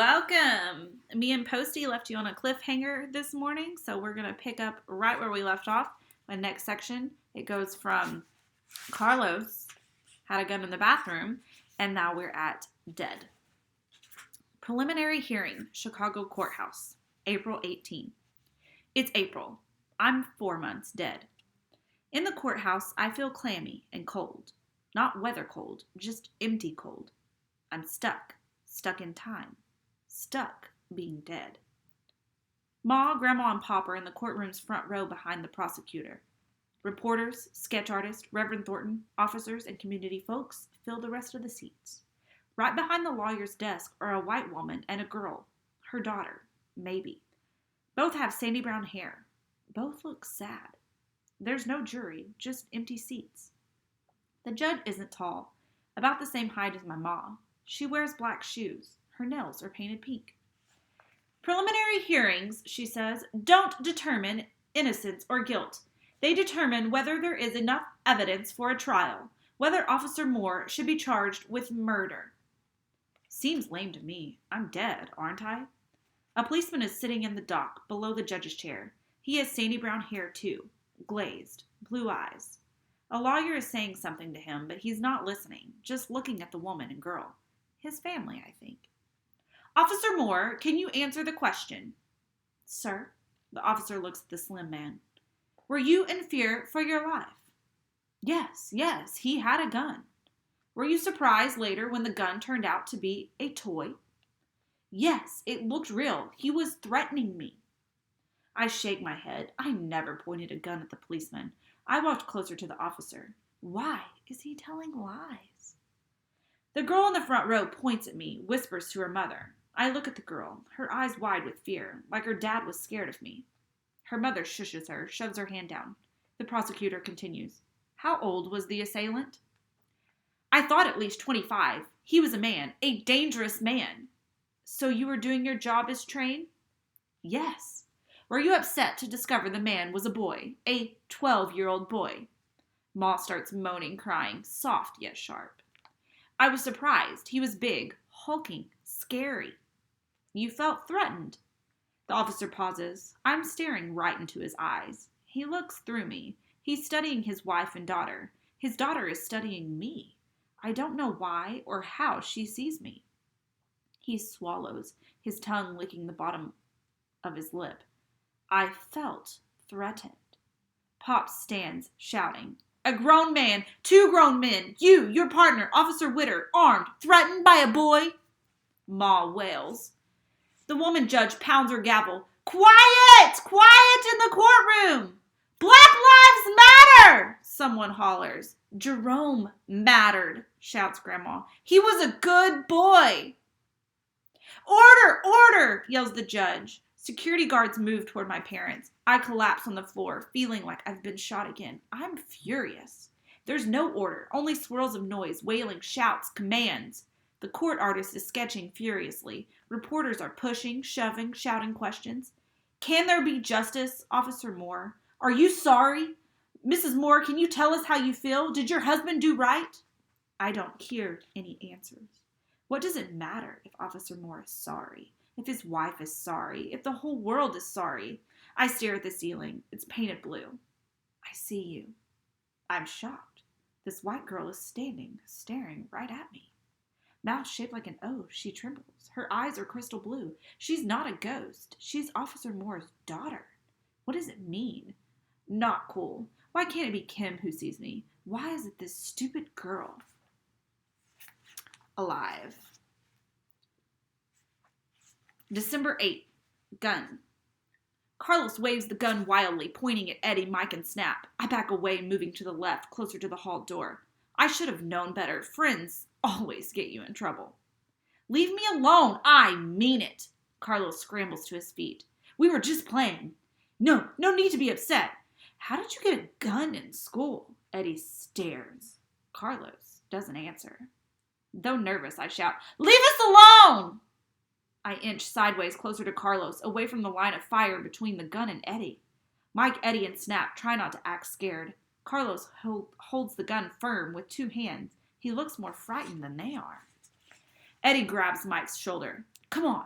Welcome. Me and Posty left you on a cliffhanger this morning, so we're going to pick up right where we left off. The next section, it goes from Carlos had a gun in the bathroom, and now we're at dead. Preliminary hearing, Chicago Courthouse, April 18. It's April. I'm 4 months dead. In the courthouse, I feel clammy and cold. Not weather cold, just empty cold. I'm stuck in time. Stuck being dead. Ma, Grandma, and Pop are in the courtroom's front row behind the prosecutor. Reporters, sketch artists, Reverend Thornton, officers, and community folks fill the rest of the seats. Right behind the lawyer's desk are a white woman and a girl, her daughter, maybe. Both have sandy brown hair. Both look sad. There's no jury, just empty seats. The judge isn't tall, about the same height as my ma. She wears black shoes. Her nails are painted pink. Preliminary hearings, she says, don't determine innocence or guilt. They determine whether there is enough evidence for a trial, whether Officer Moore should be charged with murder. Seems lame to me. I'm dead, aren't I? A policeman is sitting in the dock below the judge's chair. He has sandy brown hair too, glazed, blue eyes. A lawyer is saying something to him, but he's not listening, just looking at the woman and girl. His family, I think. Officer Moore, can you answer the question? Sir? The officer looks at the slim man. Were you in fear for your life? Yes, he had a gun. Were you surprised later when the gun turned out to be a toy? Yes, it looked real. He was threatening me. I shake my head. I never pointed a gun at the policeman. I walked closer to the officer. Why is he telling lies? The girl in the front row points at me, whispers to her mother. I look at the girl, her eyes wide with fear, like her dad was scared of me. Her mother shushes her, shoves her hand down. The prosecutor continues. How old was the assailant? I thought at least 25. He was a man, a dangerous man. So you were doing your job as trained? Yes. Were you upset to discover the man was a boy, a 12-year-old boy? Ma starts moaning, crying, soft yet sharp. I was surprised. He was big, hulking, scary. You felt threatened. The officer pauses. I'm staring right into his eyes. He looks through me. He's studying his wife and daughter. His daughter is studying me. I don't know why or how she sees me. He swallows, his tongue licking the bottom of his lip. I felt threatened. Pop stands, shouting. A grown man, 2 grown men, you, your partner, Officer Witter, armed, threatened by a boy? Ma wails. The woman judge pounds her gavel. Quiet! Quiet in the courtroom! Black lives matter! Someone hollers. Jerome mattered, shouts Grandma. He was a good boy. Order! Order! Yells the judge. Security guards move toward my parents. I collapse on the floor, feeling like I've been shot again. I'm furious. There's no order, only swirls of noise, wailing, shouts, commands. The court artist is sketching furiously. Reporters are pushing, shoving, shouting questions. Can there be justice, Officer Moore? Are you sorry? Mrs. Moore, can you tell us how you feel? Did your husband do right? I don't hear any answers. What does it matter if Officer Moore is sorry? If his wife is sorry? If the whole world is sorry? I stare at the ceiling. It's painted blue. I see you. I'm shocked. This white girl is standing, staring right at me. Mouth shaped like an O, she trembles. Her eyes are crystal blue. She's not a ghost. She's Officer Moore's daughter. What does it mean? Not cool. Why can't it be Kim who sees me? Why is it this stupid girl? Alive. December 8th. Gun. Carlos waves the gun wildly, pointing at Eddie, Mike, and Snap. I back away, moving to the left, closer to the hall door. I should have known better. Friends always get you in trouble. Leave me alone. I mean it. Carlos scrambles to his feet. We were just playing. No need to be upset. How did you get a gun in school? Eddie stares. Carlos doesn't answer. Though nervous, I shout, Leave us alone! I inch sideways closer to Carlos, away from the line of fire between the gun and Eddie. Mike, Eddie, and Snap try not to act scared. Carlos holds the gun firm with 2 hands. He looks more frightened than they are. Eddie grabs Mike's shoulder. Come on.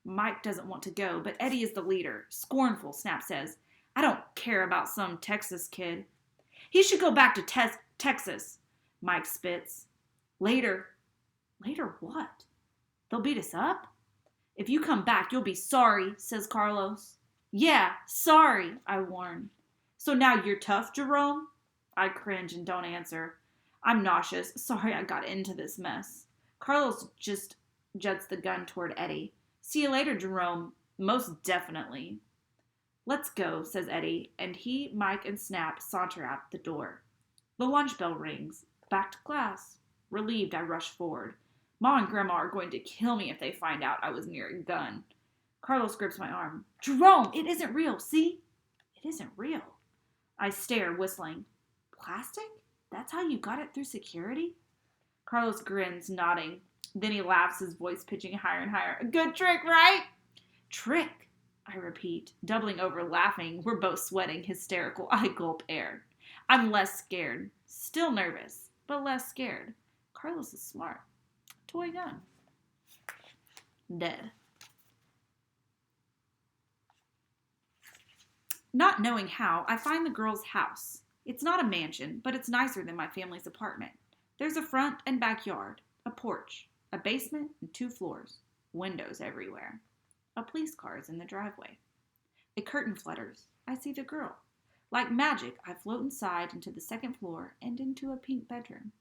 Mike doesn't want to go, but Eddie is the leader. Scornful, Snap says. I don't care about some Texas kid. He should go back to Texas, Mike spits. Later. Later what? They'll beat us up? If you come back, you'll be sorry, says Carlos. Yeah, sorry, I warn. So now you're tough, Jerome? I cringe and don't answer. I'm nauseous. Sorry I got into this mess. Carlos just juts the gun toward Eddie. See you later, Jerome. Most definitely. Let's go, says Eddie, and he, Mike, and Snap saunter out the door. The lunch bell rings. Back to class. Relieved, I rush forward. Ma and Grandma are going to kill me if they find out I was near a gun. Carlos grips my arm. Jerome, it isn't real, see? It isn't real. I stare, whistling. Plastic? That's how you got it through security? Carlos grins, nodding. Then he laughs, his voice pitching higher and higher. A good trick, right? Trick, I repeat, doubling over, laughing. We're both sweating, hysterical. I gulp air. I'm less scared. Still nervous, but less scared. Carlos is smart. Toy gun. Dead. Not knowing how, I find the girl's house. It's not a mansion, but it's nicer than my family's apartment. There's a front and backyard, a porch, a basement, and 2 floors. Windows everywhere. A police car is in the driveway. A curtain flutters. I see the girl. Like magic, I float inside into the 2nd floor and into a pink bedroom.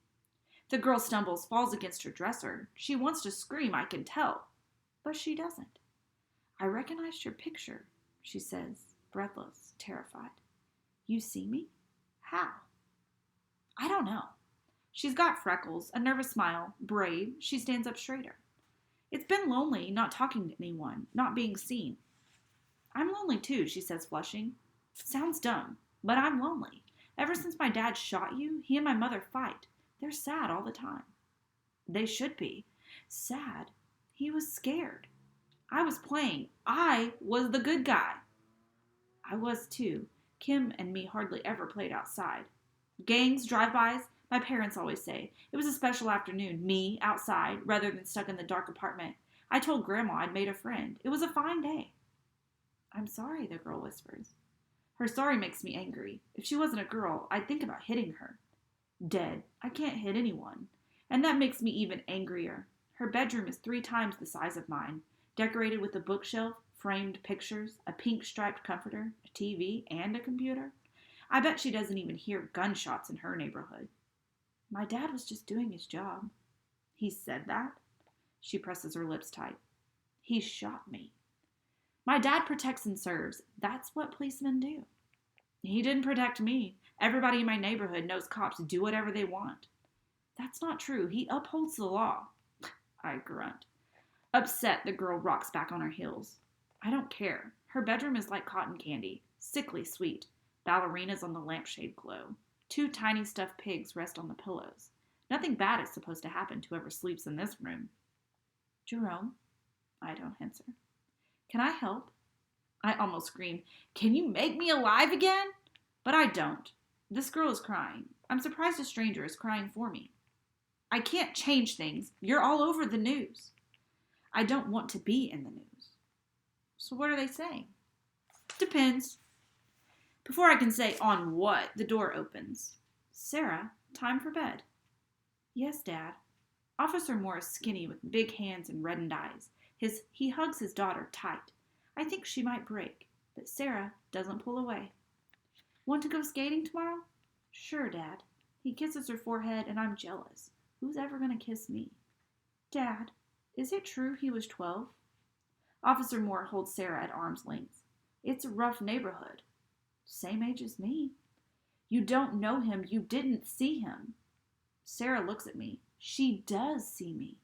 The girl stumbles, falls against her dresser. She wants to scream, I can tell. But she doesn't. I recognized your picture, she says, breathless, terrified. You see me? How? I don't know. She's got freckles, a nervous smile, brave. She stands up straighter. It's been lonely, not talking to anyone, not being seen. I'm lonely too, she says, flushing. Sounds dumb, but I'm lonely. Ever since my dad shot you, he and my mother fight. They're sad all the time. They should be. Sad. He was scared. I was playing. I was the good guy. I was too. Kim and me hardly ever played outside. Gangs, drive-bys, my parents always say. It was a special afternoon, me outside, rather than stuck in the dark apartment. I told Grandma I'd made a friend. It was a fine day. I'm sorry, the girl whispers. Her sorry makes me angry. If she wasn't a girl, I'd think about hitting her. Dead. I can't hit anyone. And that makes me even angrier. Her bedroom is 3 times the size of mine, decorated with a bookshelf, framed pictures, a pink striped comforter, a TV, and a computer. I bet she doesn't even hear gunshots in her neighborhood. My dad was just doing his job. He said that? She presses her lips tight. He shot me. My dad protects and serves. That's what policemen do. He didn't protect me. Everybody in my neighborhood knows cops do whatever they want. That's not true. He upholds the law. I grunt. Upset, the girl rocks back on her heels. I don't care. Her bedroom is like cotton candy, sickly sweet. Ballerinas on the lampshade glow. 2 tiny stuffed pigs rest on the pillows. Nothing bad is supposed to happen to whoever sleeps in this room. Jerome? I don't answer. Can I help? I almost scream, can you make me alive again? But I don't. This girl is crying. I'm surprised a stranger is crying for me. I can't change things. You're all over the news. I don't want to be in the news. So what are they saying? Depends. Before I can say on what, the door opens. Sarah, time for bed. Yes, Dad. Officer Moore is skinny with big hands and reddened eyes. He hugs his daughter tight. I think she might break, but Sarah doesn't pull away. Want to go skating tomorrow? Sure, Dad. He kisses her forehead, and I'm jealous. Who's ever going to kiss me? Dad, is it true he was 12? Officer Moore holds Sarah at arm's length. It's a rough neighborhood. Same age as me. You don't know him. You didn't see him. Sarah looks at me. She does see me.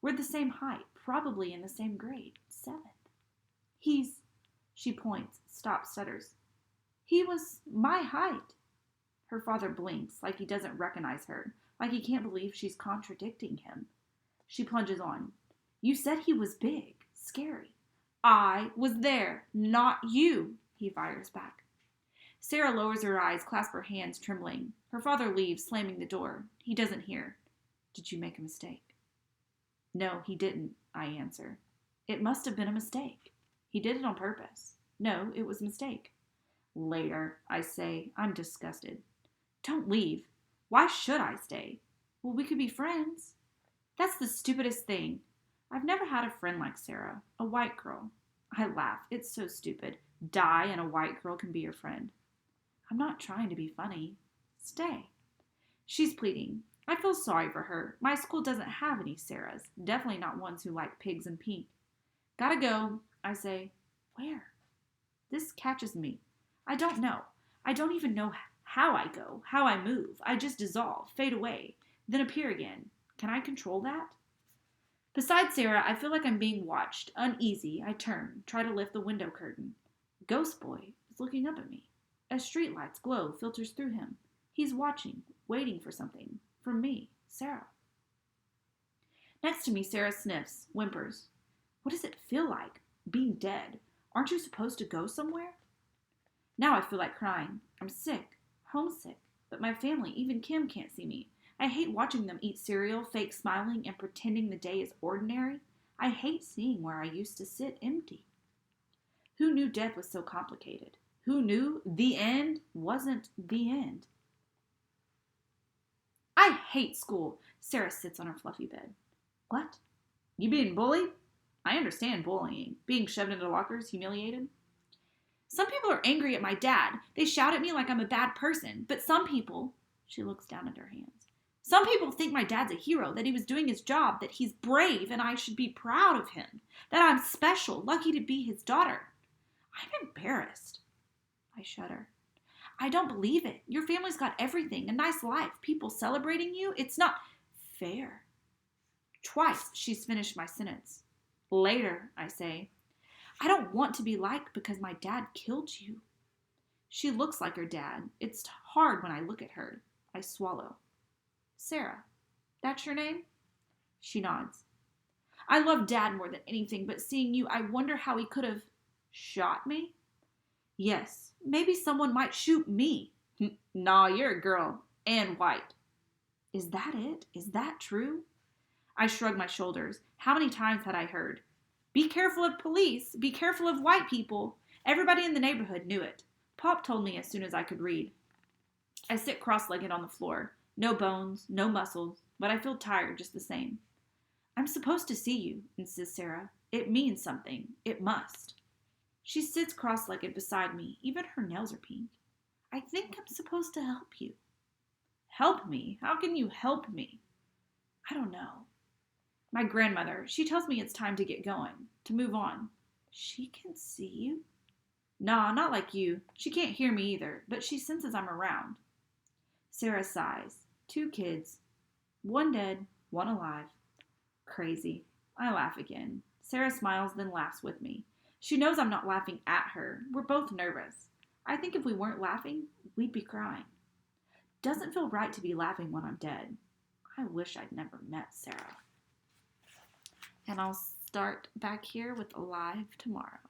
We're the same height, probably in the same grade, 7th. She points, stops, stutters. He was my height. Her father blinks, like he doesn't recognize her, like he can't believe she's contradicting him. She plunges on. You said he was big, scary. I was there, not you, he fires back. Sarah lowers her eyes, clasps her hands, trembling. Her father leaves, slamming the door. He doesn't hear. Did you make a mistake? No, he didn't, I answer. It must have been a mistake. He did it on purpose. No, it was a mistake. Later, I say. I'm disgusted. Don't leave. Why should I stay? Well, we could be friends. That's the stupidest thing. I've never had a friend like Sarah, a white girl. I laugh. It's so stupid. Die and a white girl can be your friend. I'm not trying to be funny. Stay. She's pleading. I feel sorry for her. My school doesn't have any Sarahs. Definitely not ones who like pigs and pink. Gotta go, I say. Where? This catches me. I don't know. I don't even know how I go, how I move. I just dissolve, fade away, then appear again. Can I control that? Beside Sarah, I feel like I'm being watched. Uneasy, I turn, try to lift the window curtain. Ghost Boy is looking up at me. As streetlight's glow filters through him. He's watching, waiting for something. From me, Sarah. Next to me, Sarah sniffs, whimpers. What does it feel like, being dead? Aren't you supposed to go somewhere? Now I feel like crying. I'm sick, homesick, but my family, even Kim, can't see me. I hate watching them eat cereal, fake smiling, and pretending the day is ordinary. I hate seeing where I used to sit empty. Who knew death was so complicated? Who knew the end wasn't the end? I hate school. Sarah sits on her fluffy bed. What? You being bullied? I understand bullying. Being shoved into lockers, humiliated. Some people are angry at my dad. They shout at me like I'm a bad person. But some people, she looks down at her hands. Some people think my dad's a hero, that he was doing his job, that he's brave and I should be proud of him, that I'm special, lucky to be his daughter. I'm embarrassed. I shudder. I don't believe it. Your family's got everything, a nice life, people celebrating you. It's not fair. Twice she's finished my sentence. Later, I say, I don't want to be liked because my dad killed you. She looks like her dad. It's hard when I look at her. I swallow. Sarah, that's your name? She nods. I love Dad more than anything, but seeing you, I wonder how he could have shot me. Yes, maybe someone might shoot me. Nah, you're a girl, and white. Is that it? Is that true? I shrug my shoulders. How many times had I heard? Be careful of police. Be careful of white people. Everybody in the neighborhood knew it. Pop told me as soon as I could read. I sit cross-legged on the floor. No bones, no muscles, but I feel tired just the same. I'm supposed to see you, insists Sarah. It means something. It must. She sits cross-legged beside me. Even her nails are pink. I think I'm supposed to help you. Help me? How can you help me? I don't know. My grandmother, she tells me it's time to get going, to move on. She can see you? Nah, not like you. She can't hear me either, but she senses I'm around. Sarah sighs. 2 kids. 1 dead, 1 alive. Crazy. I laugh again. Sarah smiles, then laughs with me. She knows I'm not laughing at her. We're both nervous. I think if we weren't laughing, we'd be crying. Doesn't feel right to be laughing when I'm dead. I wish I'd never met Sarah. And I'll start back here with Alive tomorrow.